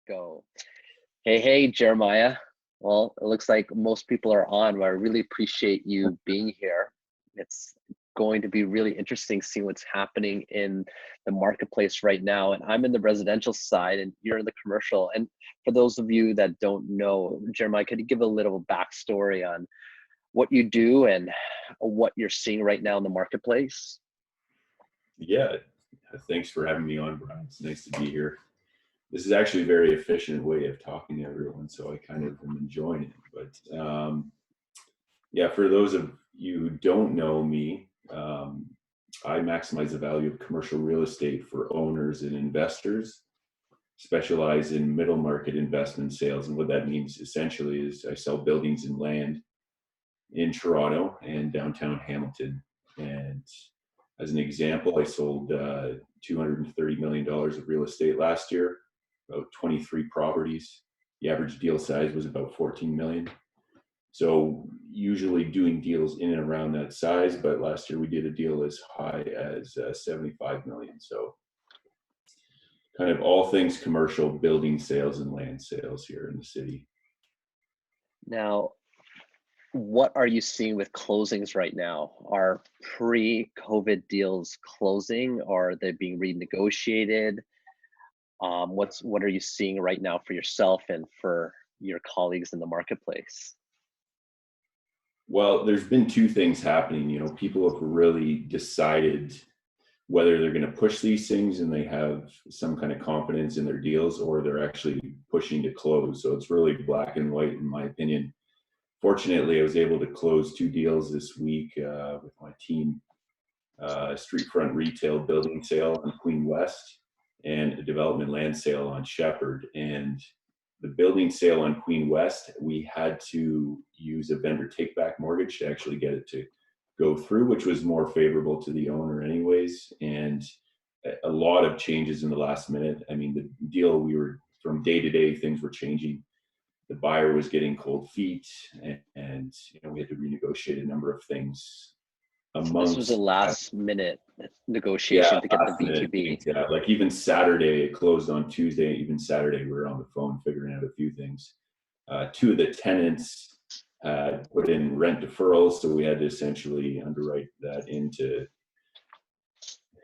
Go. Hey, Jeremiah. Well, it looks like most people are on, but I really appreciate you being here. It's going to be really interesting seeing what's happening in the marketplace right now. And I'm in the residential side and you're in the commercial. And for those of you that don't know, Jeremiah, could you give a little backstory on what you do and what you're seeing right now in the marketplace? Yeah, thanks for having me on, Brian. It's nice to be here. This is actually a very efficient way of talking to everyone, so I kind of am enjoying it. But yeah, for those of you who don't know me, I maximize the value of commercial real estate for owners and investors, specialize in middle market investment sales. And what that means essentially is I sell buildings and land in Toronto and downtown Hamilton. And as an example, I sold $230 million of real estate last year, about 23 properties. The average deal size was about 14 million. So usually doing deals in and around that size, but last year we did a deal as high as 75 million. So kind of all things commercial, building sales and land sales here in the city. Now, what are you seeing with closings right now? Are pre-COVID deals closing or are they being renegotiated? What are you seeing right now for yourself and for your colleagues in the marketplace? Well, there's been two things happening. You know, people have really decided whether they're going to push these things and they have some kind of confidence in their deals, or they're actually pushing to close. So it's really black and white, in my opinion. Fortunately, I was able to close two deals this week with my team: street front retail building sale on Queen West and a development land sale on Shepherd. And the building sale on Queen West, we had to use a vendor take-back mortgage to actually get it to go through, which was more favorable to the owner anyways. And a lot of changes in the last minute. I mean, the deal, we were from day to day, things were changing. The buyer was getting cold feet, and you know, we had to renegotiate a number of things This was a amongst last minute yeah, negotiation to get the last minute VQB. things. Yeah, like even Saturday, it closed on Tuesday. Even Saturday, we were on the phone figuring out a few things. Two of the tenants put in rent deferrals, so we had to essentially underwrite that into,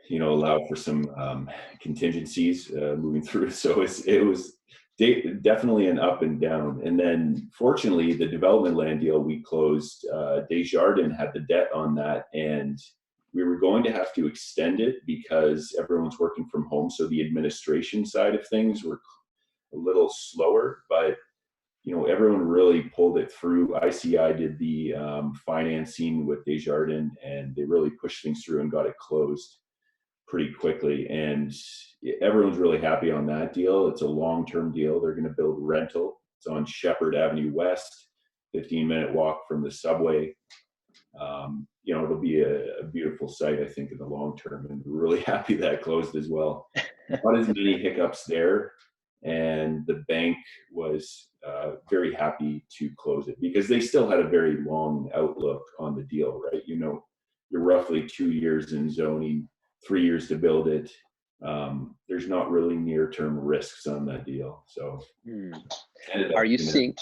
you know, allow for some contingencies moving through. So it was definitely an up and down. And then fortunately, the development land deal we closed, Desjardins had the debt on that, and we were going to have to extend it because everyone's working from home. So the administration side of things were a little slower, but you know, everyone really pulled it through. ICI did the financing with Desjardins, and they really pushed things through and got it closed pretty quickly. And everyone's really happy on that deal. It's a long-term deal. They're going to build rental. It's on Shepherd Avenue West, 15-minute walk from the subway. You know, it'll be a beautiful site, I think, in the long term, and we're really happy that closed as well. Not as many hiccups there, and the bank was very happy to close it because they still had a very long outlook on the deal, right? You know, you're roughly 2 years in zoning, 3 years to build it. There's not really near-term risks on that deal. So, Are you seeing?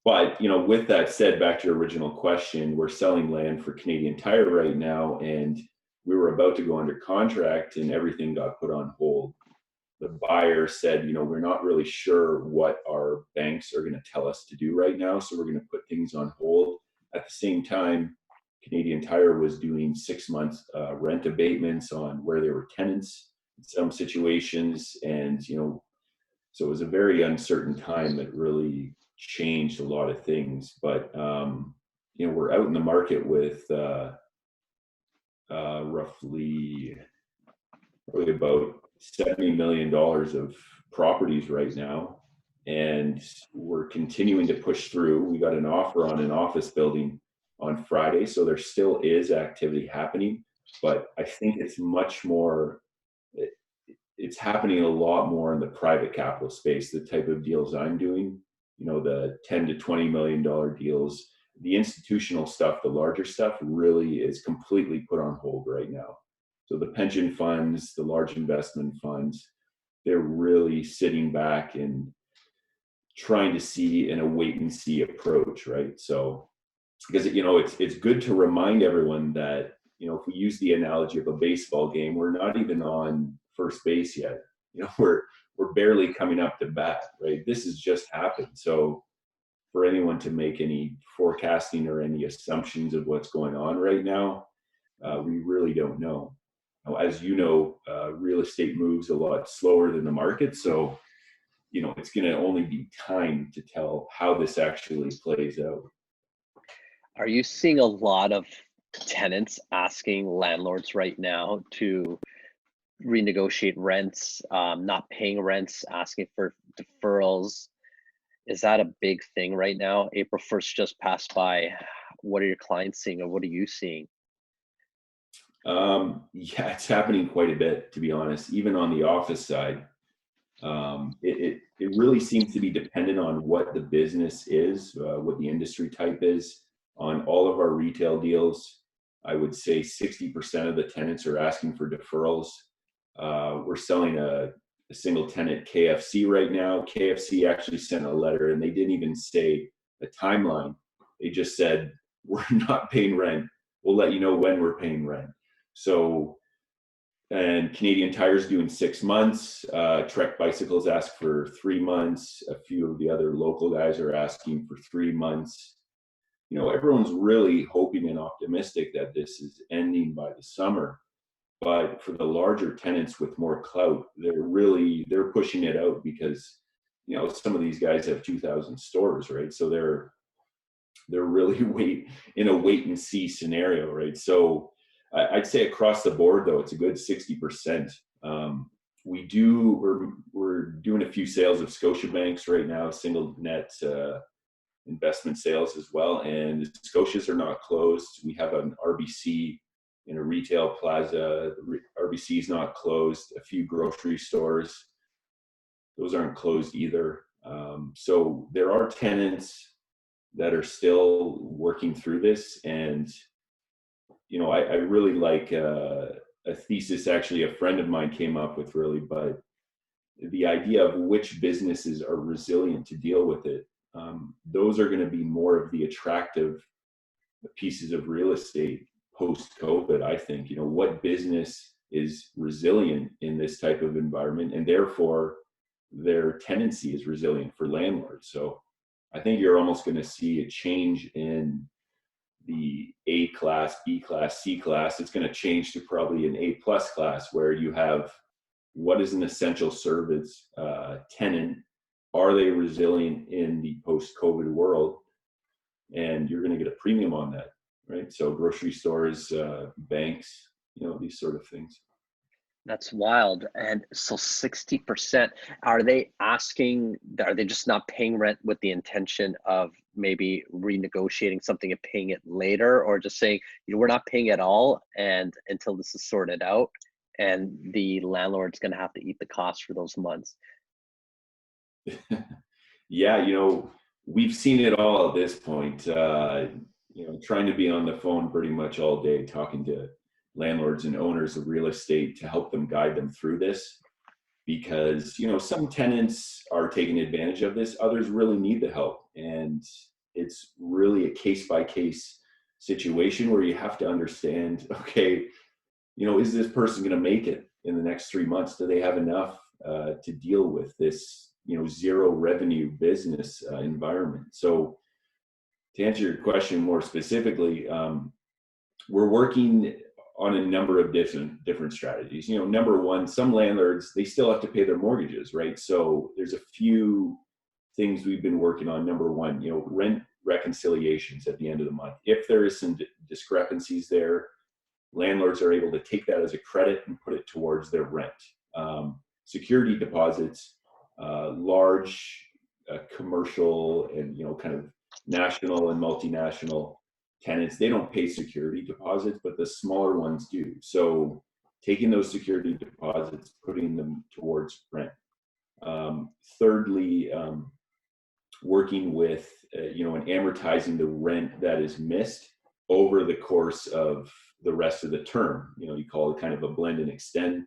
But you know, with that said, back to your original question, we're selling land for Canadian Tire right now, and we were about to go under contract, and everything got put on hold. The buyer said, you know, we're not really sure what our banks are going to tell us to do right now, so we're going to put things on hold. At the same time, Canadian Tire was doing 6 months rent abatements on where there were tenants in some situations, and you know, so it was a very uncertain time that really changed a lot of things. But you know, we're out in the market with roughly about $70 million of properties right now, and we're continuing to push through. We got an offer on an office building on Friday, so there still is activity happening, but I think it's much more, it's happening a lot more in the private capital space. The type of deals I'm doing, you know, the 10 to $20 million deals, the institutional stuff, the larger stuff really is completely put on hold right now. So the pension funds, the large investment funds, they're really sitting back and trying to see in a wait and see approach, right? So, because it's good to remind everyone that if we use the analogy of a baseball game, we're not even on first base yet. We're barely coming up to bat, right? This has just happened. So for anyone to make any forecasting or any assumptions of what's going on right now, we really don't know. Now, as you know, real estate moves a lot slower than the market. So, it's going to only be time to tell how this actually plays out. Are you seeing a lot of tenants asking landlords right now to renegotiate rents, not paying rents, asking for deferrals? Is that a big thing right now? April 1st just passed by. What are your clients seeing, or what are you seeing? Yeah, it's happening quite a bit, to be honest, even on the office side. It really seems to be dependent on what the business is, what the industry type is. On all of our retail deals, I would say 60% of the tenants are asking for deferrals. We're selling a single tenant KFC right now. KFC actually sent a letter, and they didn't even say a timeline. They just said, we're not paying rent. We'll let you know when we're paying rent. So, and Canadian Tire's doing 6 months. Trek Bicycles ask for 3 months. A few of the other local guys are asking for 3 months. Everyone's really hoping and optimistic that this is ending by the summer. But for the larger tenants with more clout, they're pushing it out because some of these guys have 2,000 stores, right? So they're really in a wait and see scenario, right? So I'd say across the board, though, it's a good 60%. We're doing a few sales of Scotiabanks right now, single net investment sales as well, and the Scotias are not closed. We have an RBC in a retail plaza. The RBC is not closed. A few grocery stores, those aren't closed either. So there are tenants that are still working through this, and I really like a thesis actually a friend of mine came up with, really, but the idea of which businesses are resilient to deal with it. Those are going to be more of the attractive pieces of real estate post-COVID, I think. What business is resilient in this type of environment, and therefore their tenancy is resilient for landlords. So I think you're almost going to see a change in the A class, B class, C class. It's going to change to probably an A plus class, where you have what is an essential service tenant. Are they resilient in the post-COVID world? And you're going to get a premium on that, right? So grocery stores, banks, these sort of things. That's wild. And so 60%, are they just not paying rent with the intention of maybe renegotiating something and paying it later, or just saying, we're not paying at all and until this is sorted out, and the landlord's going to have to eat the cost for those months? Yeah, we've seen it all at this point. Trying to be on the phone pretty much all day, talking to landlords and owners of real estate to help them, guide them through this, because some tenants are taking advantage of this, others really need the help, and it's really a case by case situation where you have to understand, okay, is this person going to make it in the next 3 months? Do they have enough to deal with this zero revenue business environment? So to answer your question more specifically, we're working on a number of different strategies. Number one, some landlords, they still have to pay their mortgages, right? So there's a few things we've been working on. Number one, rent reconciliations at the end of the month. If there is some discrepancies there, landlords are able to take that as a credit and put it towards their rent. Security deposits, large commercial and kind of national and multinational tenants, they don't pay security deposits, but the smaller ones do. So taking those security deposits, putting them towards rent. Thirdly, working with and amortizing the rent that is missed over the course of the rest of the term. You call it kind of a blend and extend.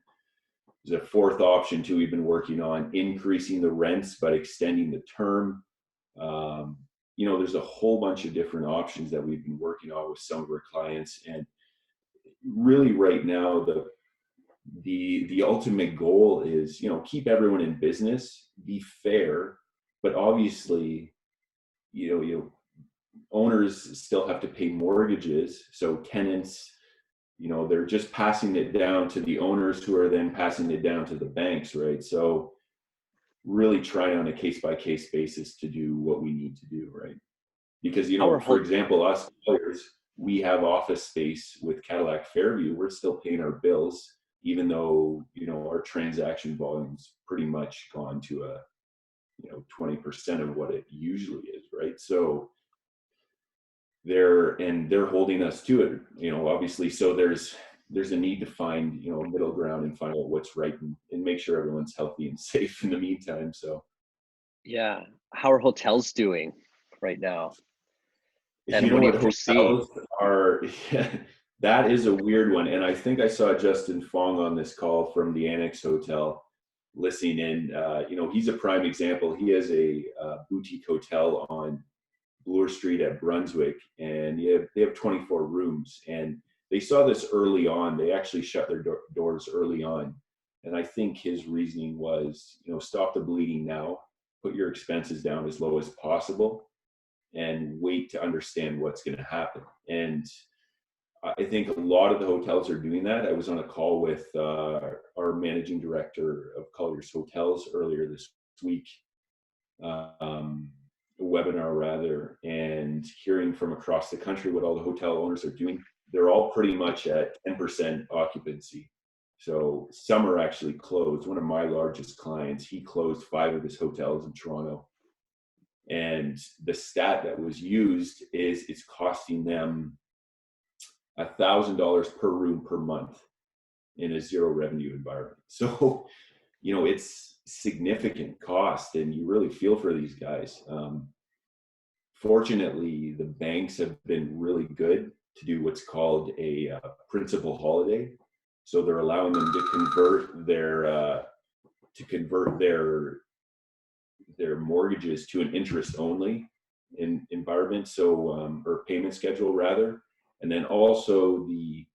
There's a fourth option too we've been working on, increasing the rents but extending the term. There's a whole bunch of different options that we've been working on with some of our clients, and really right now the ultimate goal is, keep everyone in business, be fair, but obviously, owners still have to pay mortgages, so tenants, they're just passing it down to the owners who are then passing it down to the banks, right? So really try on a case by case basis to do what we need to do, right? Because, Our for whole example, us players, we have office space with Cadillac Fairview. We're still paying our bills, even though, our transaction volume's pretty much gone to 20% of what it usually is, right? So they're holding us to it, obviously. So there's a need to find, a middle ground and find out what's right, and make sure everyone's healthy and safe in the meantime. So Yeah. How are hotels doing right now? you And know what do you what, foresee? hotels are, that is a weird one. And I think I saw Justin Fong on this call from the Annex Hotel listening in. He's a prime example. He has a boutique hotel on Bloor Street at Brunswick, and they have 24 rooms. And they saw this early on. They actually shut their doors early on. And I think his reasoning was, stop the bleeding now, put your expenses down as low as possible, and wait to understand what's going to happen. And I think a lot of the hotels are doing that. I was on a call with our managing director of Colliers Hotels earlier this week, webinar rather, and hearing from across the country what all the hotel owners are doing. They're all pretty much at 10% occupancy. So some are actually closed. One of my largest clients, he closed 5 of his hotels in Toronto. And the stat that was used is it's costing them $1,000 per room per month in a zero revenue environment. So, it's significant cost, and you really feel for these guys. Fortunately, the banks have been really good to do what's called a principal holiday. So they're allowing them to convert their mortgages to an interest only environment, so or payment schedule rather. And then also the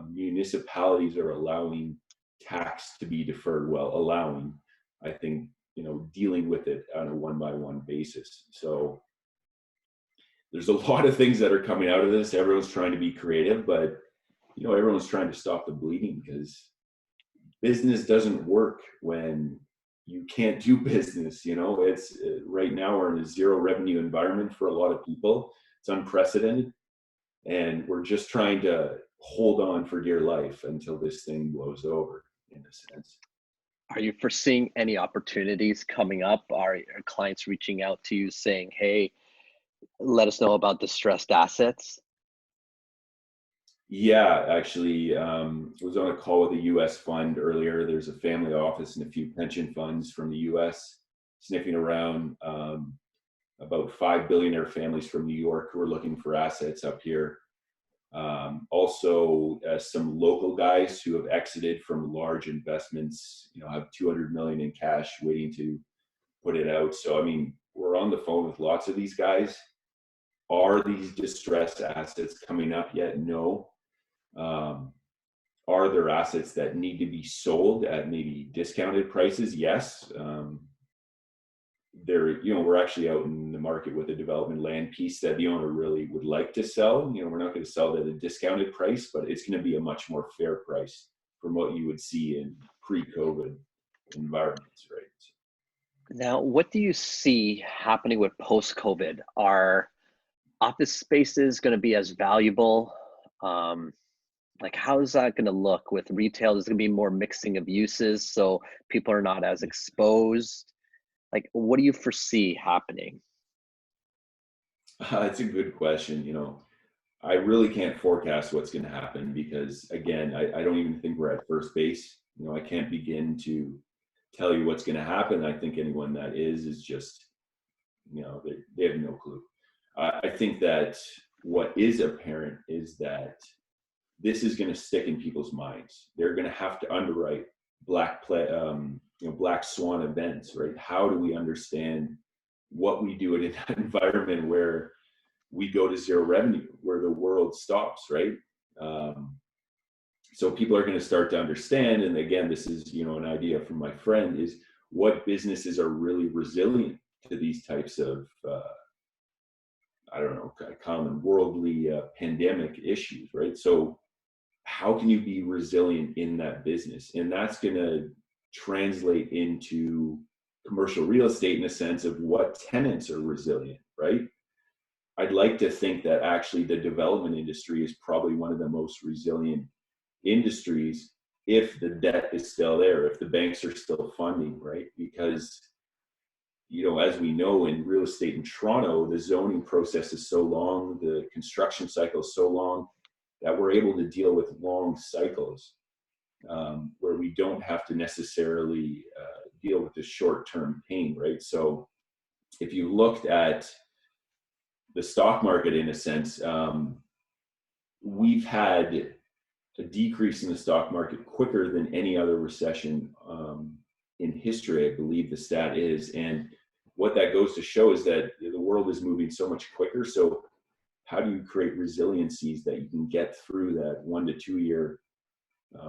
municipalities are allowing tax to be deferred, I think, dealing with it on a one by one basis. So there's a lot of things that are coming out of this. Everyone's trying to be creative, but everyone's trying to stop the bleeding, because business doesn't work when you can't do business. It's right now we're in a zero revenue environment for a lot of people. It's unprecedented, and we're just trying to hold on for dear life until this thing blows over, in a sense. Are you foreseeing any opportunities coming up? Are clients reaching out to you saying, hey, let us know about distressed assets? Yeah, actually, was on a call with a U.S. fund earlier. There's a family office and a few pension funds from the U.S. sniffing around, about 5 billionaire families from New York who are looking for assets up here. Also, some local guys who have exited from large investments, have 200 million in cash waiting to put it out. So, I mean, we're on the phone with lots of these guys. Are these distressed assets coming up yet? No. Are there assets that need to be sold at maybe discounted prices? Yes. We're actually out in the market with a development land piece that the owner really would like to sell. We're not going to sell it at a discounted price, but it's going to be a much more fair price from what you would see in pre-COVID environments, right? Now, what do you see happening with post-COVID? Are office spaces going to be as valuable? Like, how is that going to look with retail? There's going to be more mixing of uses, so people are not as exposed. Like, what do you foresee happening? It's a good question. I really can't forecast what's going to happen, because, again, I don't even think we're at first base. I can't begin to tell you what's going to happen. I think anyone that is just, they have no clue. I think that what is apparent is that this is going to stick in people's minds. They're going to have to underwrite black swan events, right? How do we understand what we do in an environment where we go to zero revenue, where the world stops, right? So people are going to start to understand, and again, this is, an idea from my friend, is what businesses are really resilient to these types of common worldly pandemic issues, right? So how can you be resilient in that business? And that's going to translate into commercial real estate in a sense of what tenants are resilient, right? I'd like to think that actually the development industry is probably one of the most resilient industries if the debt is still there, if the banks are still funding, right? Because, as we know, in real estate in Toronto, the zoning process is so long, the construction cycle is so long, that we're able to deal with long cycles where we don't have to necessarily deal with the short-term pain, right? So if you looked at the stock market, in a sense, we've had a decrease in the stock market quicker than any other recession in history, I believe the stat is. And what that goes to show is that the world is moving so much quicker. So how do you create resiliencies that you can get through that 1 to 2 year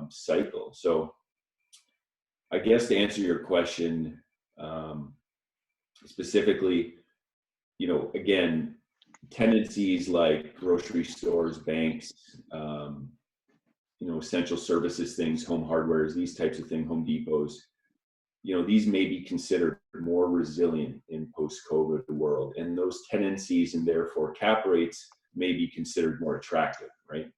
cycle? So I guess to answer your question specifically, again, tendencies like grocery stores, banks, essential services things, home hardwares, these types of things, Home Depots, these may be considered more resilient in post-COVID world. And those tendencies and therefore cap rates may be considered more attractive, right?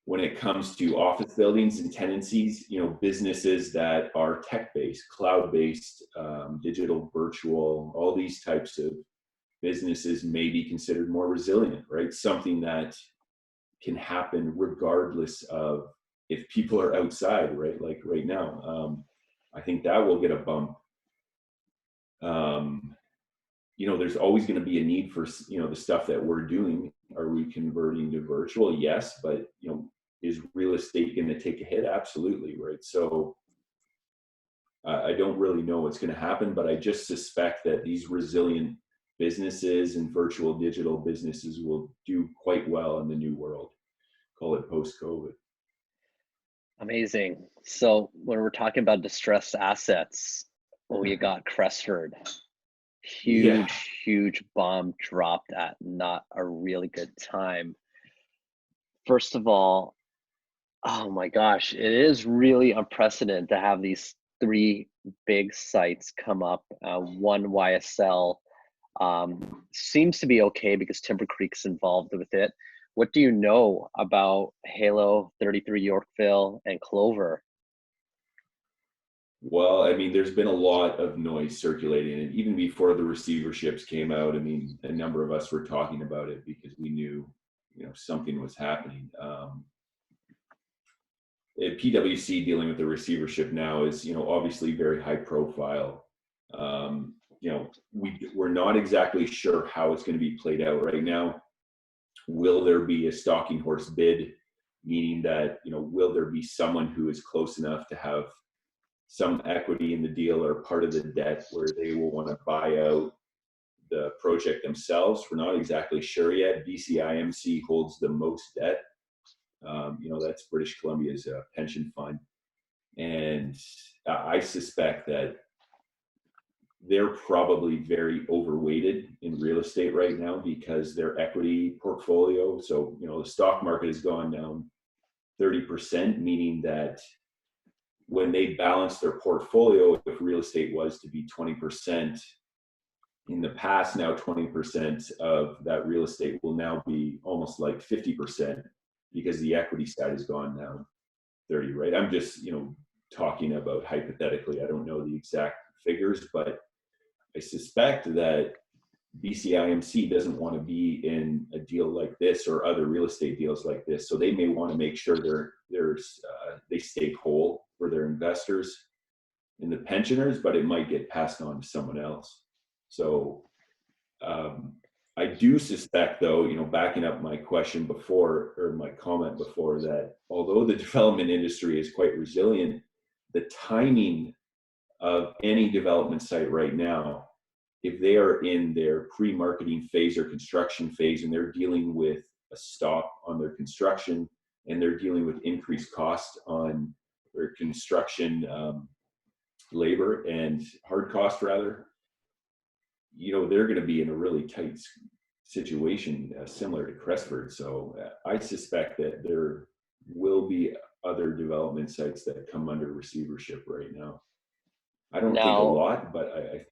When it comes to office buildings and tenancies, businesses that are tech-based, cloud-based, digital, virtual, all these types of businesses may be considered more resilient, right? Something that can happen regardless of if people are outside, right? Like right now, I think that will get a bump. There's always going to be a need for, the stuff that we're doing. Are we converting to virtual? Yes, but, is real estate going to take a hit? Absolutely, right? So I don't really know what's going to happen, but I just suspect that these resilient businesses and virtual digital businesses will do quite well in the new world. Call it post-COVID. Amazing. So when we're talking about distressed assets, you got Cresford. Yeah. Huge bomb dropped at not a really good time. First of all, oh my gosh, it is really unprecedented to have these 3 big sites come up. One YSL seems to be okay because Timber Creek's involved with it. What do you know about Halo, 33 Yorkville, and Clover? Well, I mean, there's been a lot of noise circulating, and even before the receiverships came out, I mean, a number of us were talking about it because we knew, something was happening. At PwC dealing with the receivership now is, obviously very high profile. We're not exactly sure how it's going to be played out right now. Will there be a stalking horse bid, meaning that, will there be someone who is close enough to have some equity in the deal or part of the debt where they will want to buy out the project themselves? We're not exactly sure yet. BCIMC holds the most debt. That's British Columbia's pension fund. And I suspect that they're probably very overweighted in real estate right now because their equity portfolio, so, the stock market has gone down 30%, meaning that when they balance their portfolio, if real estate was to be 20% in the past, now 20% of that real estate will now be almost like 50% because the equity side has gone down 30, right? I'm just, talking about hypothetically. I don't know the exact figures, but I suspect that BCIMC doesn't want to be in a deal like this or other real estate deals like this. So they may want to make sure they stay whole for their investors and the pensioners, but it might get passed on to someone else. So I do suspect, though, backing up my question before or my comment before, that although the development industry is quite resilient, the timing of any development site right now, if they are in their pre-marketing phase or construction phase and they're dealing with a stop on their construction and they're dealing with increased cost on their construction labor and hard cost rather, they're going to be in a really tight situation similar to Cresford. So I suspect that there will be other development sites that come under receivership right now. I don't think a Now, lot, but I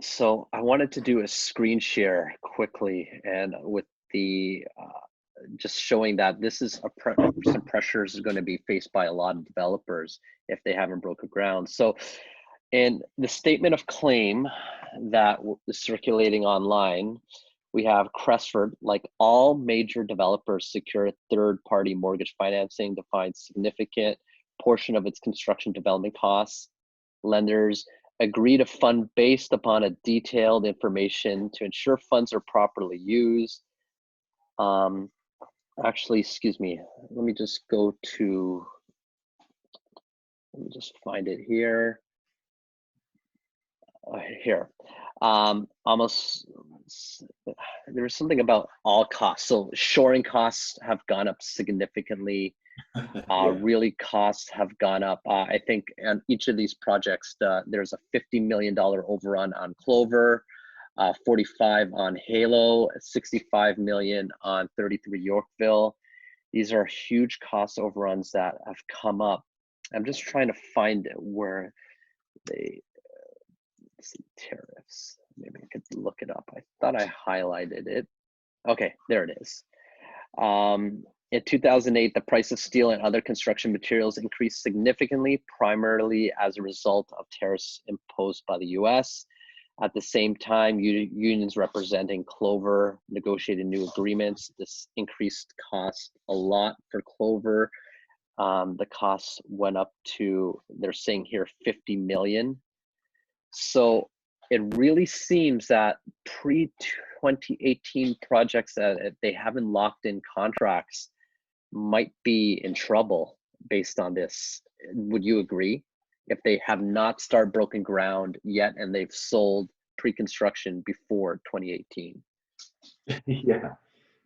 so I wanted to do a screen share quickly, and with the just showing that this is some pressures is going to be faced by a lot of developers if they haven't broken ground. So in the statement of claim that is circulating online, we have Cresford, like all major developers, secure third-party mortgage financing to find significant portion of its construction development costs. Lenders agree to fund based upon a detailed information to ensure funds are properly used. Actually, excuse me, let me just find it here. Here. Almost, there was something about all costs. So shoring costs have gone up significantly. Really costs have gone up. I think on each of these projects, there's a $50 million overrun on Clover, 45 on Halo, 65 million on 33 Yorkville. These are huge cost overruns that have come up. I'm just trying to find where they see tariffs. Maybe I could look it up. I thought I highlighted it. Okay, there it is. In 2008, the price of steel and other construction materials increased significantly, primarily as a result of tariffs imposed by the US. At the same time, unions representing Clover negotiated new agreements. This increased cost a lot for Clover. The costs went up to, they're saying here, 50 million. So it really seems that pre-2018 projects that they haven't locked in contracts might be in trouble based on this. Would you agree? If they have not started broken ground yet and they've sold pre-construction before 2018.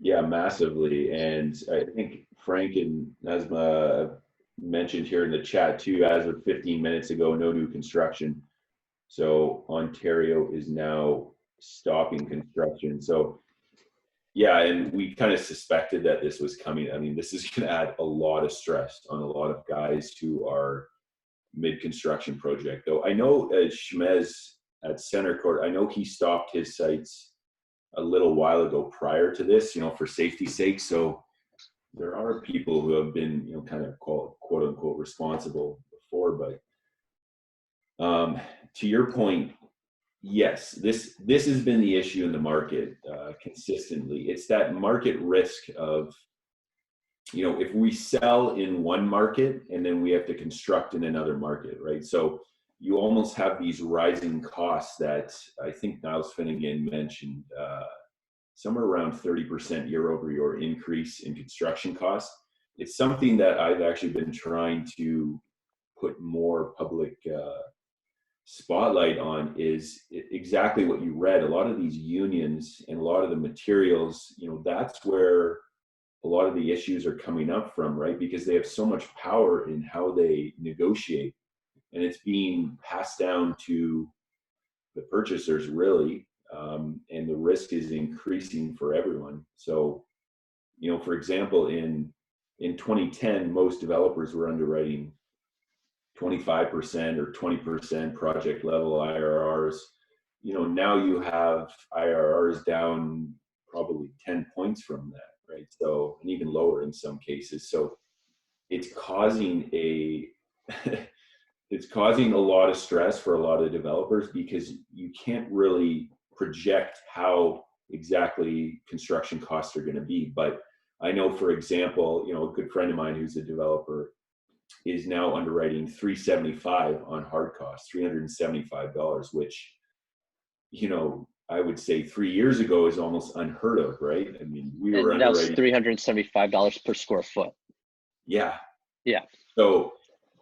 Yeah, massively. And I think Frank and Nazma mentioned here in the chat too, as of 15 minutes ago, no new construction. So Ontario is now stopping construction. So yeah, and we kind of suspected that this was coming. I mean, this is going to add a lot of stress on a lot of guys who are mid-construction project. Though I know Shamess at Center Court, I know he stopped his sites a little while ago prior to this, for safety's sake. So there are people who have been, kind of quote unquote responsible before. But to your point, yes, this has been the issue in the market consistently. It's that market risk of, if we sell in one market and then we have to construct in another market, right? So you almost have these rising costs that I think Niles Finnegan mentioned, somewhere around 30% year over year increase in construction costs. It's something that I've actually been trying to put more public spotlight on, is exactly what you read. A lot of these unions and a lot of the materials, that's where a lot of the issues are coming up from, right? Because they have so much power in how they negotiate, and it's being passed down to the purchasers, really, and the risk is increasing for everyone. So, for example, in 2010, most developers were underwriting 25% or 20% project level IRRs. Now you have IRRs down probably 10 points from that, right? So, and even lower in some cases. So it's causing it's causing a lot of stress for a lot of developers, because you can't really project how exactly construction costs are going to be. But I know, for example, a good friend of mine who's a developer is now underwriting $375 on hard costs, $375, which, I would say 3 years ago is almost unheard of, right? I mean, we were And that was underwriting $375 per square foot. Yeah. Yeah. So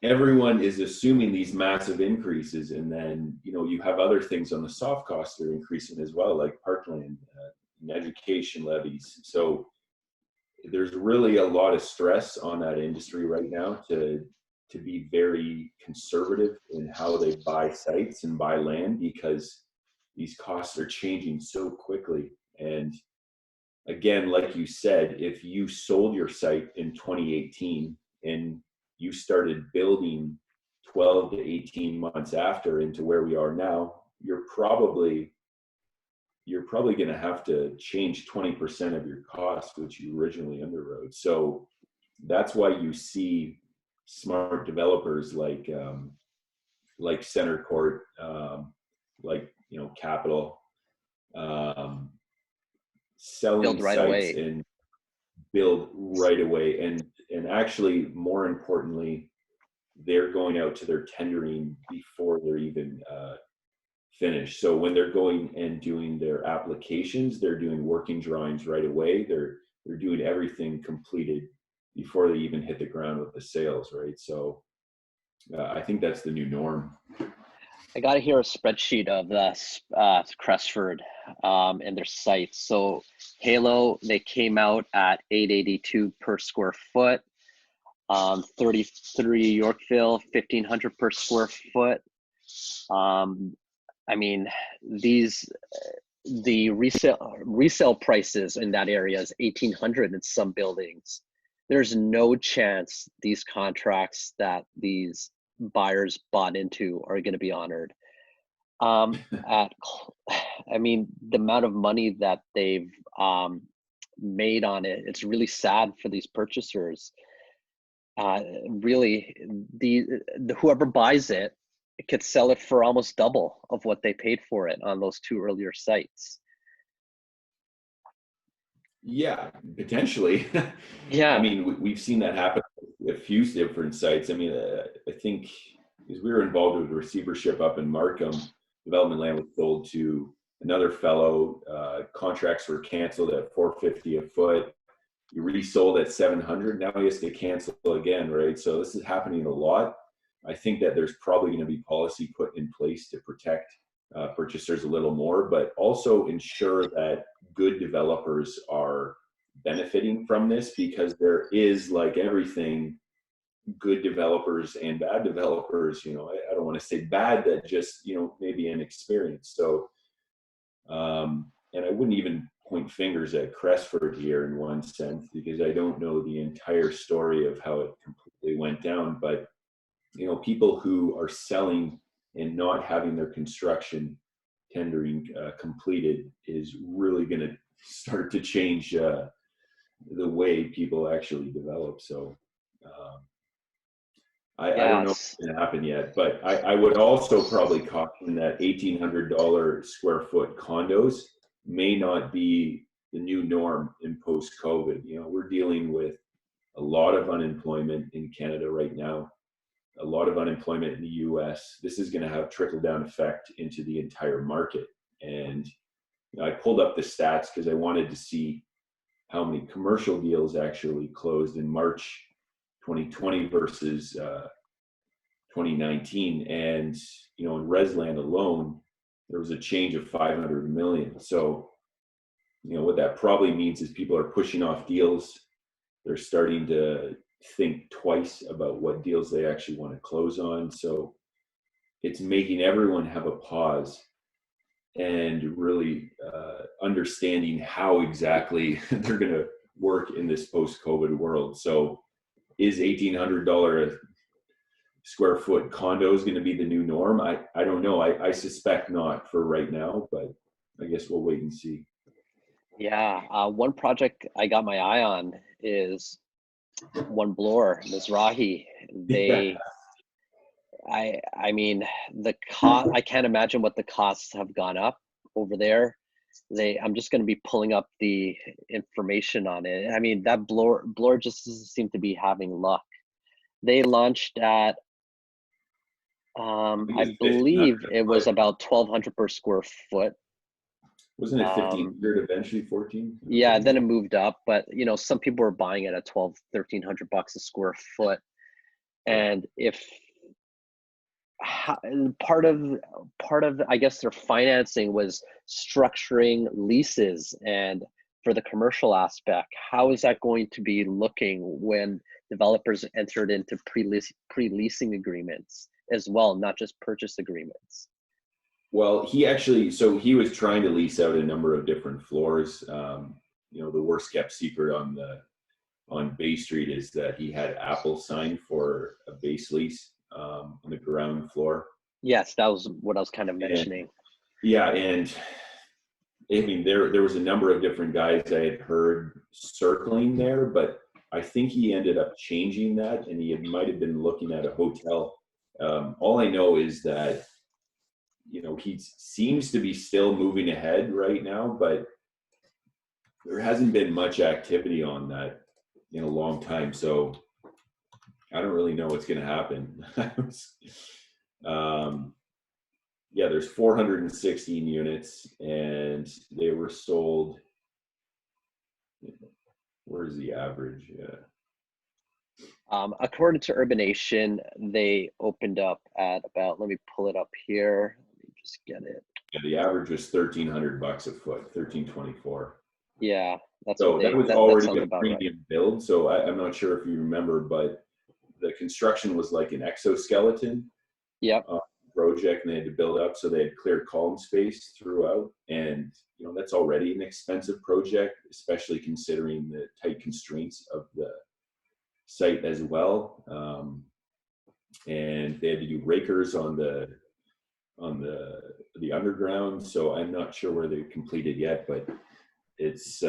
everyone is assuming these massive increases, and then you have other things on the soft costs that are increasing as well, like parkland and education levies. So there's really a lot of stress on that industry right now to be very conservative in how they buy sites and buy land, because these costs are changing so quickly. And again, like you said, if you sold your site in 2018 and you started building 12 to 18 months after into where we are now, you're probably going to have to change 20% of your cost, which you originally underwrote. So that's why you see smart developers like Center Court, like Capital, um, Build selling right sites away. and build right away. And actually, more importantly, they're going out to their tendering before they're even finished. So when they're going and doing their applications, they're doing working drawings right away. They're doing everything completed before they even hit the ground with the sales, right? So I think that's the new norm. I got here a spreadsheet of the Cresford and their sites. So Halo, they came out at 882 per square foot. 33 Yorkville, 1500 per square foot. I mean, the resale prices in that area is 1800 in some buildings. There's no chance these contracts that these buyers bought into are going to be honored. At I mean, the amount of money that they've made on it, it's really sad for these purchasers. Really, the whoever buys it could sell it for almost double of what they paid for it on those two earlier sites. Yeah, potentially. I Yeah, mean, we've seen that happen at a few different sites. I mean, I think because we were involved with a receivership up in Markham, development land was sold to another fellow. Contracts were canceled at 450 a foot. You resold at 700. Now he has to cancel again, right? So this is happening a lot. I think that there's probably going to be policy put in place to protect purchasers a little more, but also ensure that good developers are benefiting from this, because there is, like everything, good developers and bad developers. I don't want to say bad, that just maybe inexperienced. So and I wouldn't even point fingers at Cresford here in one sense, because I don't know the entire story of how it completely went down. But people who are selling and not having their construction tendering completed is really going to start to change the way people actually develop. So um, I don't know if yes, it's going to happen yet, but I would also probably caution that $1,800 square foot condos may not be the new norm in post-COVID. We're dealing with a lot of unemployment in Canada right now, a lot of unemployment in the US. This is going to have trickle-down effect into the entire market. And I pulled up the stats because I wanted to see how many commercial deals actually closed in March 2020 versus 2019. And in Resland alone, there was a change of 500 million. So what that probably means is people are pushing off deals. They're starting to think twice about what deals they actually want to close on. So it's making everyone have a pause and really understanding how exactly they're going to work in this post-COVID world. So is $1,800 square foot condos going to be the new norm? I don't know. I suspect not for right now, but I guess we'll wait and see. yeah. One project I got my eye on is One Bloor, Mizrahi. Yeah. I mean, the cost. I can't imagine what the costs have gone up over there. I'm just going to be pulling up the information on it. I mean, that Bloor just doesn't seem to be having luck. They launched at I think I it's 1,500 believe it a was foot. about 1200 per square foot. Wasn't it Um, 1,500 eventually? 14? I yeah, forget. then it moved up, but some people were buying it at 1300 bucks a square foot. And if part of I guess their financing was structuring leases, and for the commercial aspect, how is that going to be looking when developers entered into pre-leasing agreements as well, not just purchase agreements? Well, so he was trying to lease out a number of different floors. The worst kept secret on Bay Street is that he had Apple signed for a base lease on the ground floor. Yes, that was what I was kind of And mentioning. yeah, and I mean there was a number of different guys I had heard circling there, but I think he ended up changing that, and might have been looking at a hotel. All I know is that he seems to be still moving ahead right now, but there hasn't been much activity on that in a long time. So I don't really know what's going to happen. Yeah, there's 416 units, and they were sold. Where's the average? According to Urbanation, they opened up at about, let me pull it up here. Let me just get it. Yeah, the average was $1,300 a foot, 1324. Yeah, that's what So that was that already sounds a about right. premium build. So I'm not sure if you remember, but the construction was like an exoskeleton Yep. project, and they had to build up, so they had clear column space throughout. And that's already an expensive project, especially considering the tight constraints of the site as well. And they had to do rakers on the underground. So I'm not sure where they've completed yet, but it's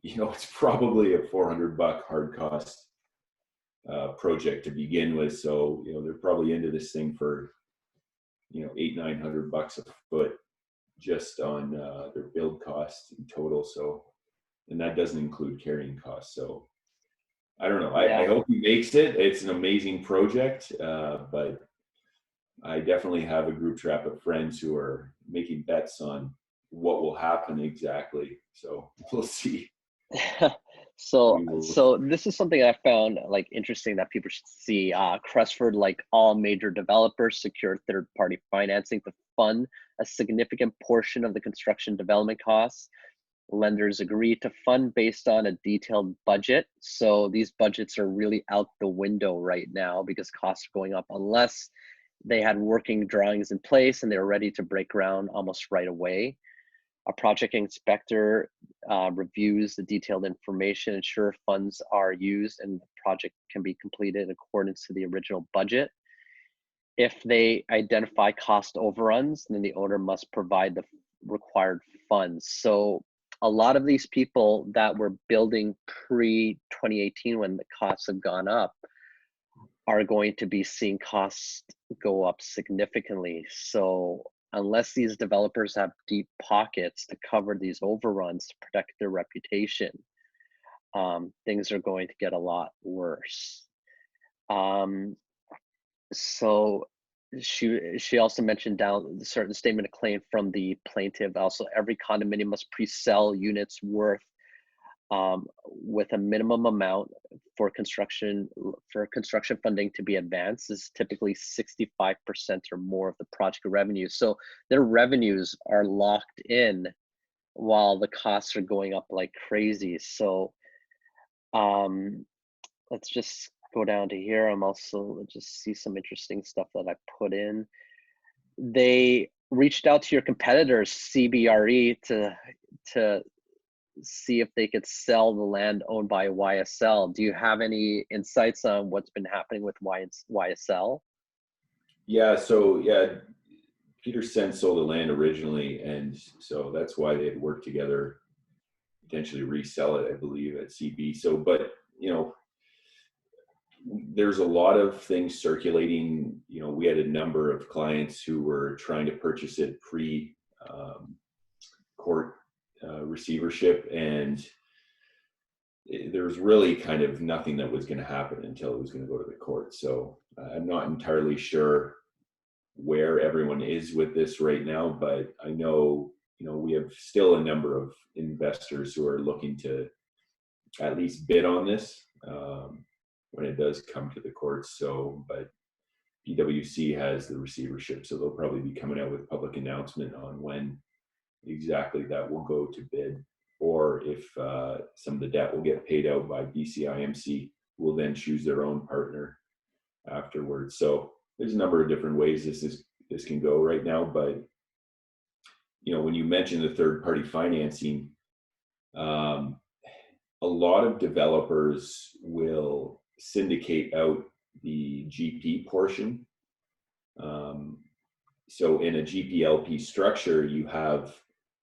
it's probably a $400 hard cost project to begin with. So they're probably into this thing for $800-900 a foot just on their build costs in total. So, and that doesn't include carrying costs. So I don't know. I Yeah. hope he makes it. It's an amazing project, but I definitely have a group trap of friends who are making bets on what will happen exactly. So we'll see. So this is something I found like interesting that people should see. Cresford, like all major developers, secure third-party financing to fund a significant portion of the construction development costs. Lenders agree to fund based on a detailed budget. So these budgets are really out the window right now because costs are going up, unless they had working drawings in place and they were ready to break ground almost right away. A project inspector reviews the detailed information, ensure funds are used and the project can be completed in accordance to the original budget. If they identify cost overruns, then the owner must provide the required funds. So a lot of these people that were building pre-2018 when the costs have gone up are going to be seeing costs go up significantly. So unless these developers have deep pockets to cover these overruns to protect their reputation, things are going to get a lot worse. So she also mentioned down a certain statement of claim from the plaintiff. Also, every condominium must pre-sell units worth with a minimum amount for construction funding to be advanced is typically 65% or more of the project revenue. So their revenues are locked in while the costs are going up like crazy. So let's just go down to here. I'm also just see some interesting stuff that I put in. They reached out to your competitors, CBRE, to see if they could sell the land owned by YSL. Do you have any insights on what's been happening with YSL? Yeah, so Peter Sen sold the land originally, and so that's why they had worked together, potentially resell it, I believe, at CB. So, but there's a lot of things circulating. We had a number of clients who were trying to purchase it pre-court receivership, and there's really kind of nothing that was going to happen until it was going to go to the court. So I'm not entirely sure where everyone is with this right now, but I know, we have still a number of investors who are looking to at least bid on this, when it does come to the courts. So, but PwC has the receivership, so they'll probably be coming out with public announcement on when exactly that will go to bid, or if some of the debt will get paid out by BCIMC, will then choose their own partner afterwards. So there's a number of different ways this can go right now. But when you mention the third party financing, a lot of developers will syndicate out the GP portion. So in a GPLP structure, you have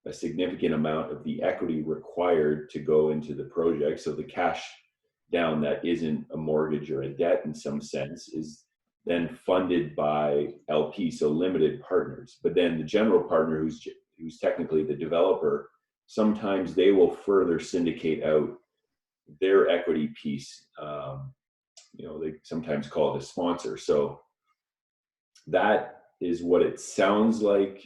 a significant amount of the equity required to go into the project. So the cash down that isn't a mortgage or a debt in some sense is then funded by LP, so limited partners. But then the general partner, who's technically the developer, sometimes they will further syndicate out their equity piece. They sometimes call it a sponsor. So that is what it sounds like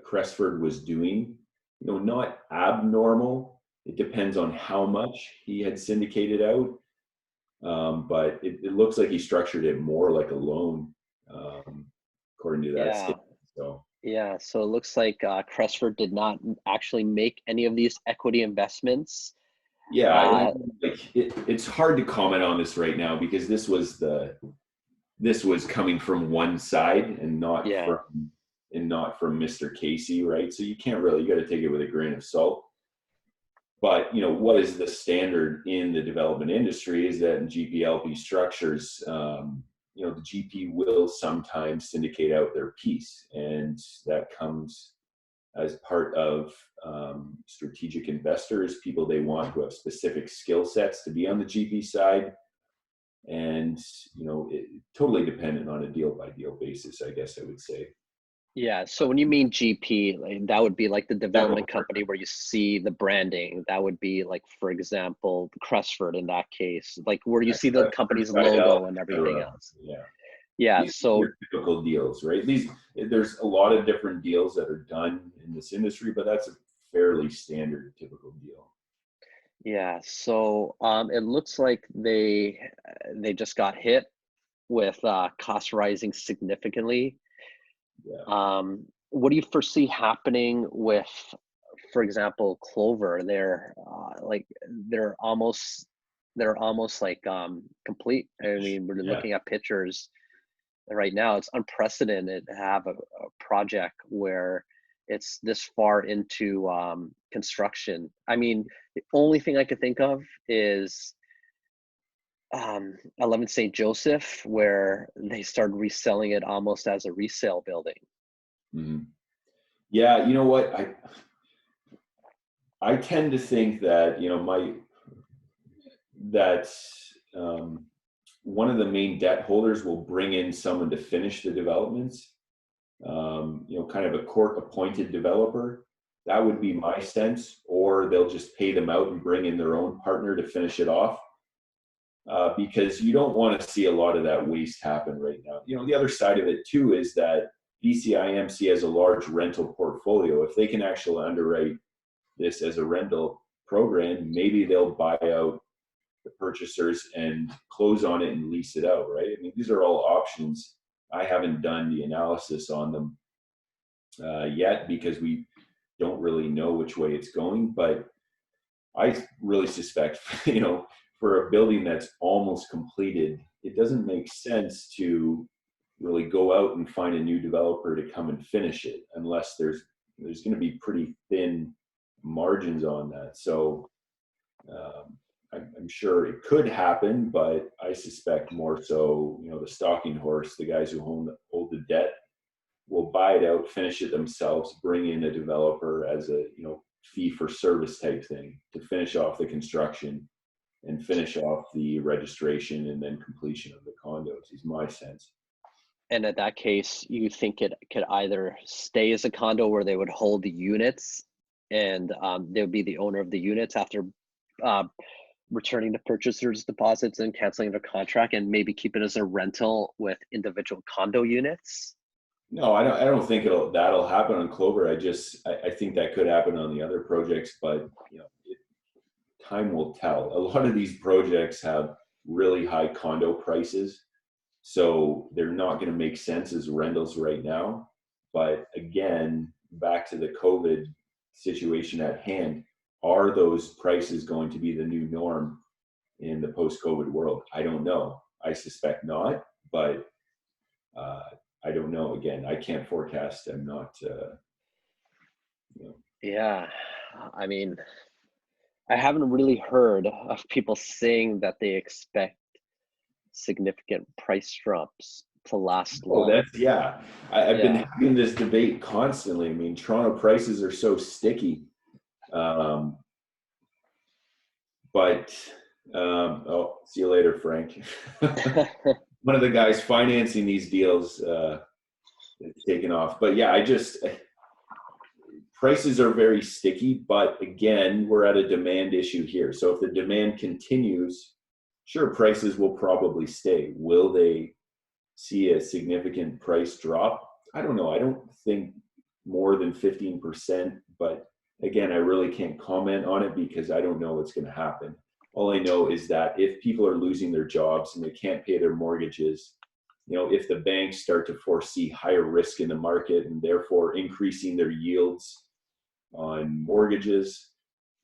Cresford was doing. Not abnormal. It depends on how much he had syndicated out. But it looks like he structured it more like a loan, according to that statement. So it looks like Cresford did not actually make any of these equity investments. It's hard to comment on this right now because this was coming from one side and not from Mr. Casey, right? So you got to take it with a grain of salt. But what is the standard in the development industry is that in GPLP structures, the GP will sometimes syndicate out their piece, and that comes as part of strategic investors, people they want who have specific skill sets to be on the GP side. And, totally dependent on a deal by deal basis, I guess I would say. Yeah. So when you mean GP, that would be like the development company where you see the branding. That would be like, for example, Cresford in that case, like where you see the company's logo and everything else. Yeah. So typical deals, right? There's a lot of different deals that are done in this industry, but that's a fairly standard typical deal. Yeah. So it looks like they just got hit with costs rising significantly. What do you foresee happening with, for example, Clover? They're almost like complete. I mean, we're looking at pictures right now. It's unprecedented to have a project where it's this far into construction. I mean, the only thing I could think of is 11 St. Joseph, where they started reselling it almost as a resale building. Mm-hmm. Yeah, you know what? I tend to think that one of the main debt holders will bring in someone to finish the developments. Kind of a court-appointed developer. That would be my sense, or they'll just pay them out and bring in their own partner to finish it off. Because you don't want to see a lot of that waste happen right now. The other side of it too is that BCIMC has a large rental portfolio. If they can actually underwrite this as a rental program, maybe they'll buy out the purchasers and close on it and lease it out, right? I mean, these are all options. I haven't done the analysis on them yet because we don't really know which way it's going, but I really suspect, for a building that's almost completed, it doesn't make sense to really go out and find a new developer to come and finish it unless there's going to be pretty thin margins on that. So I'm sure it could happen, but I suspect more so, the stalking horse, the guys who hold the debt, will buy it out, finish it themselves, bring in a developer as a fee for service type thing to finish off the construction and finish off the registration and then completion of the condos, is my sense. And in that case, you think it could either stay as a condo where they would hold the units and they would be the owner of the units after returning the purchasers' deposits and canceling their contract, and maybe keep it as a rental with individual condo units? No, I don't think that'll happen on Clover. I think that could happen on the other projects, but time will tell. A lot of these projects have really high condo prices. So they're not going to make sense as rentals right now. But again, back to the COVID situation at hand, are those prices going to be the new norm in the post-COVID world? I don't know. I suspect not, but I don't know. Again, I can't forecast. I'm not, you know. Yeah, I mean, I haven't really heard of people saying that they expect significant price drops to last Oh, long. that's, yeah. I've been Yeah, having this debate constantly. I mean, Toronto prices are so sticky. Um, but, oh, see you later, Frank. One of the guys financing these deals is taken off. But yeah, prices are very sticky. But again, we're at a demand issue here. So if the demand continues, sure, prices will probably stay. Will they see a significant price drop? I don't know. I don't think more than 15%, but again, I really can't comment on it because I don't know what's going to happen. All I know is that if people are losing their jobs and they can't pay their mortgages, if the banks start to foresee higher risk in the market and therefore increasing their yields on mortgages,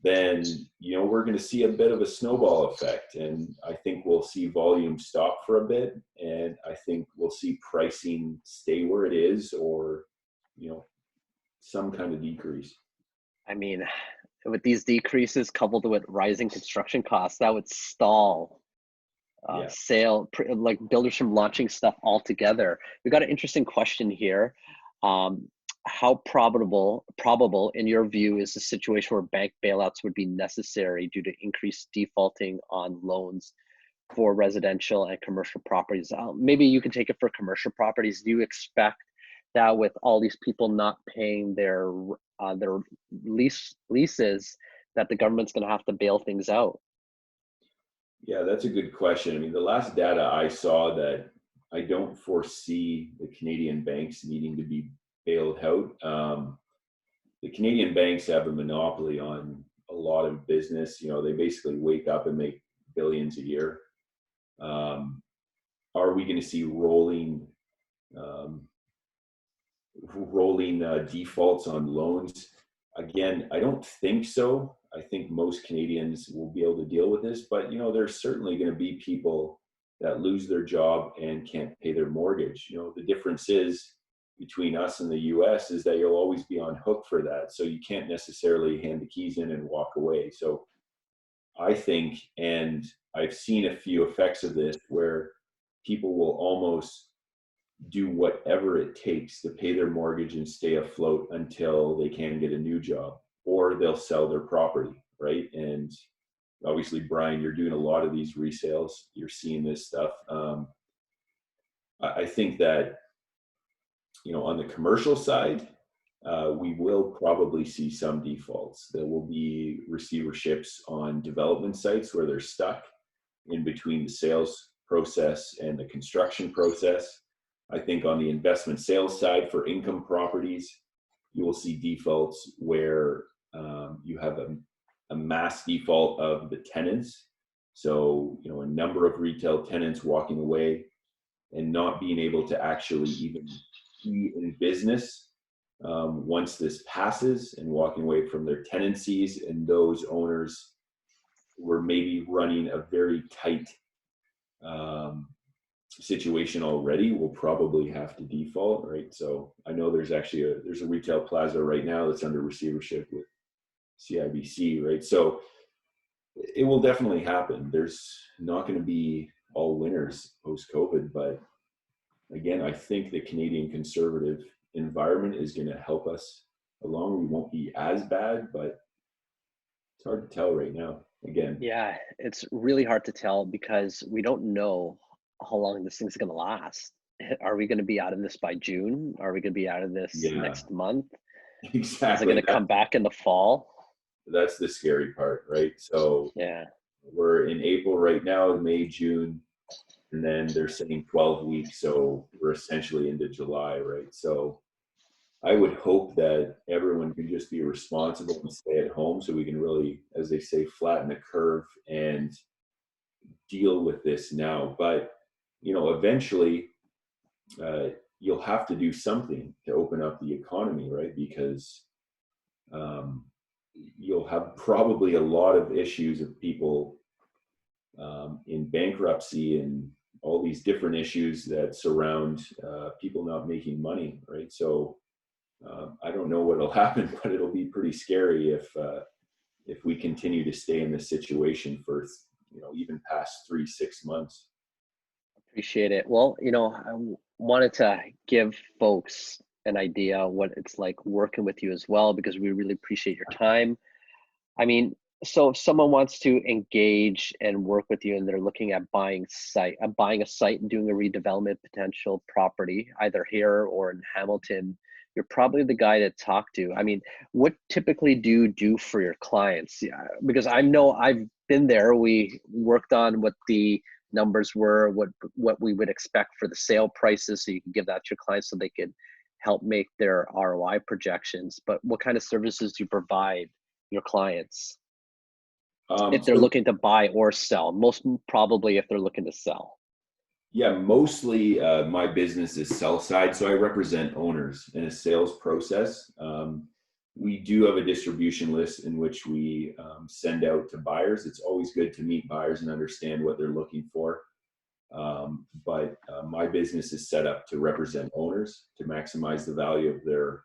then we're going to see a bit of a snowball effect, and I think we'll see volume stop for a bit, and I think we'll see pricing stay where it is, or some kind of decrease. I mean, with these decreases coupled with rising construction costs, that would stall Yeah. like builders from launching stuff altogether. We got an interesting question here. How probable in your view is the situation where bank bailouts would be necessary due to increased defaulting on loans for residential and commercial properties? Maybe you can take it for commercial properties. Do you expect that with all these people not paying their leases, that the government's going to have to bail things out? Yeah, that's a good question. I mean, the last data I saw, that I don't foresee the Canadian banks needing to be bailed out. The Canadian banks have a monopoly on a lot of business. They basically wake up and make billions a year. Are we going to see rolling defaults on loans? Again, I don't think so. I think most Canadians will be able to deal with this, but there's certainly going to be people that lose their job and can't pay their mortgage. The difference is between us and the US is that you'll always be on hook for that. So you can't necessarily hand the keys in and walk away. So I think, and I've seen a few effects of this, where people will almost do whatever it takes to pay their mortgage and stay afloat until they can get a new job, or they'll sell their property, right? And obviously, Brian, you're doing a lot of these resales. You're seeing this stuff. I think that, on the commercial side, we will probably see some defaults. There will be receiverships on development sites where they're stuck in between the sales process and the construction process. I think on the investment sales side for income properties, you will see defaults where you have a mass default of the tenants. So, a number of retail tenants walking away and not being able to actually even be in business once this passes, and walking away from their tenancies. And those owners were maybe running a very tight situation already will probably have to default, right? So I know there's a retail plaza right now that's under receivership with CIBC, right? So it will definitely happen. There's not going to be all winners post-COVID, but again, I think the Canadian conservative environment is going to help us along. We won't be as bad, but it's hard to tell right now. Again, Yeah, it's really hard to tell because we don't know how long this thing's going to last. Are we going to be out of this by June? Are we going to be out of this yeah, next month? Is it going exactly. to come back in the fall? That's the scary part, right? So Yeah. we're in April right now, May, June, and then they're saying 12 weeks. So we're essentially into July, right? So I would hope that everyone can just be responsible and stay at home so we can really, as they say, flatten the curve and deal with this now. But, eventually, you'll have to do something to open up the economy, right? Because um, you'll have probably a lot of issues of people in bankruptcy and all these different issues that surround people not making money, right? So I don't know what'll happen, but it'll be pretty scary if we continue to stay in this situation for even past 3 6 months. Appreciate it. Well, wanted to give folks an idea what it's like working with you as well, because we really appreciate your time. I mean, so if someone wants to engage and work with you and they're looking at buying a site and doing a redevelopment potential property, either here or in Hamilton, you're probably the guy to talk to. I mean, what typically do you do for your clients? Yeah, because I know I've been there. We worked on what the numbers were, what we would expect for the sale prices, so you can give that to your clients so they could help make their ROI projections. But what kind of services do you provide your clients if they're So looking to buy or sell? Most probably if they're looking to sell. yeah, mostly my business is sell side. So I represent owners in a sales process. We do have a distribution list in which we send out to buyers. It's always good to meet buyers and understand what they're looking for. But my business is set up to represent owners to maximize the value of their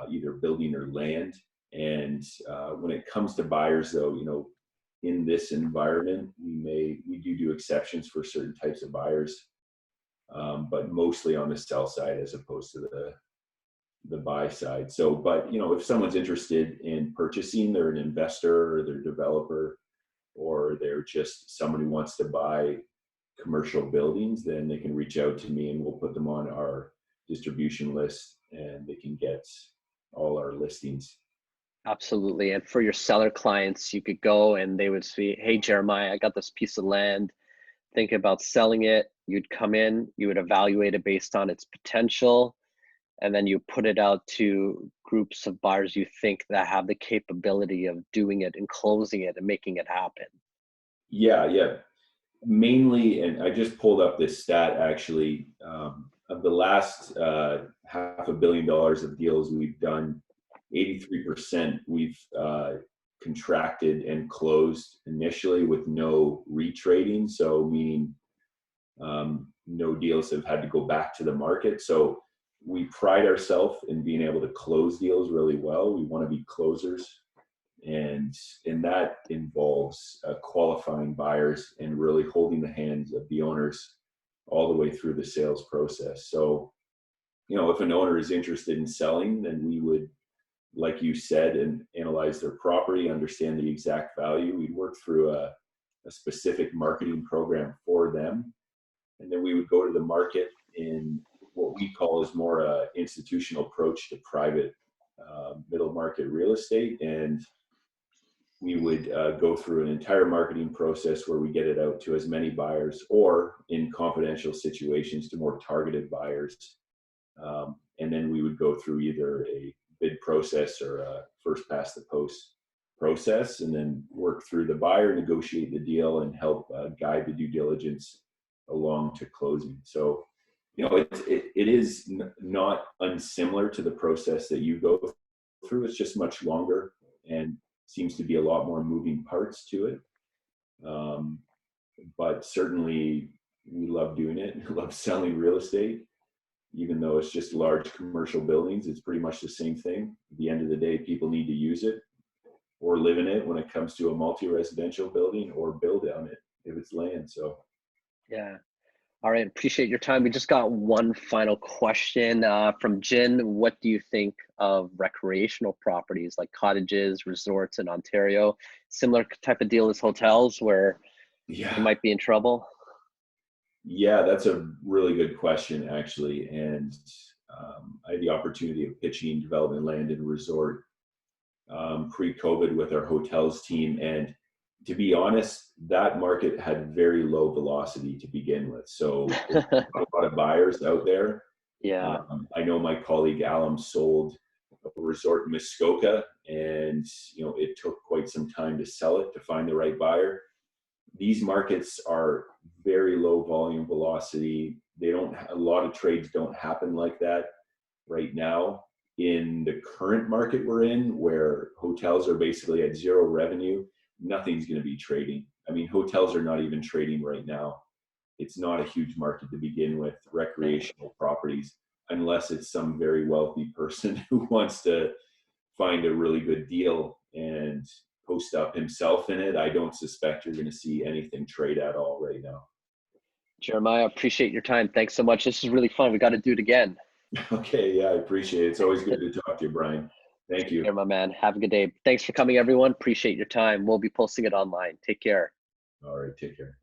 either building or land. And when it comes to buyers, though, in this environment, we do exceptions for certain types of buyers, but mostly on the sell side as opposed to the buy side. So, but if someone's interested in purchasing, they're an investor or they're a developer, or they're just someone who wants to buy commercial buildings, then they can reach out to me and we'll put them on our distribution list and they can get all our listings. Absolutely. And for your seller clients, you could go and they would see, hey, Jeremiah, I got this piece of land, thinking about selling it. You'd come in, you would evaluate it based on its potential, and then you put it out to groups of buyers you think that have the capability of doing it and closing it and making it happen. Yeah. Mainly, and I just pulled up this stat actually, of the last $500 million of deals we've done, 83% we've contracted and closed initially with no retrading. So meaning no deals have had to go back to the market. So we pride ourselves in being able to close deals really well. We want to be closers, and that involves qualifying buyers and really holding the hands of the owners all the way through the sales process. So, if an owner is interested in selling, then we would, like you said, and analyze their property, understand the exact value. We'd work through a specific marketing program for them, and then we would go to the market in what we call is more a institutional approach to private middle market real estate. And we would go through an entire marketing process where we get it out to as many buyers, or in confidential situations to more targeted buyers. And then we would go through either a bid process or a first past the post process, and then work through the buyer, negotiate the deal, and help guide the due diligence along to closing. So, it is not unsimilar to the process that you go through. It's just much longer and seems to be a lot more moving parts to it. But certainly we love doing it. We love selling real estate, even though it's just large commercial buildings. It's pretty much the same thing. At the end of the day, people need to use it or live in it when it comes to a multi-residential building, or build on it if it's land. So Yeah. All right. Appreciate your time. We just got one final question from Jin. What do you think of recreational properties like cottages, resorts in Ontario? Similar type of deal as hotels where you yeah, might be in trouble? that's a really good question, actually. And I had the opportunity of pitching development land and resort pre-COVID with our hotels team. And to be honest, that market had very low velocity to begin with. So there's a lot of buyers out there. Yeah. I know my colleague Alum sold a resort in Muskoka, and it took quite some time to sell it, to find the right buyer. these markets are very low volume velocity. They don't, a lot of trades don't happen like that right now. In the current market we're in, where hotels are basically at zero revenue, nothing's going to be trading. I mean, hotels are not even trading right now. It's not a huge market to begin with, recreational properties, unless it's some very wealthy person who wants to find a really good deal and post up himself in it. I don't suspect you're going to see anything trade at all right now. Jeremiah, appreciate your time. Thanks so much. This is really fun. We got to do it again. Okay, yeah, I appreciate it. It's always good to talk to you, Brian. Thank you. Here, my man. Have a good day. Thanks for coming, everyone. Appreciate your time. We'll be posting it online. Take care. All right, take care.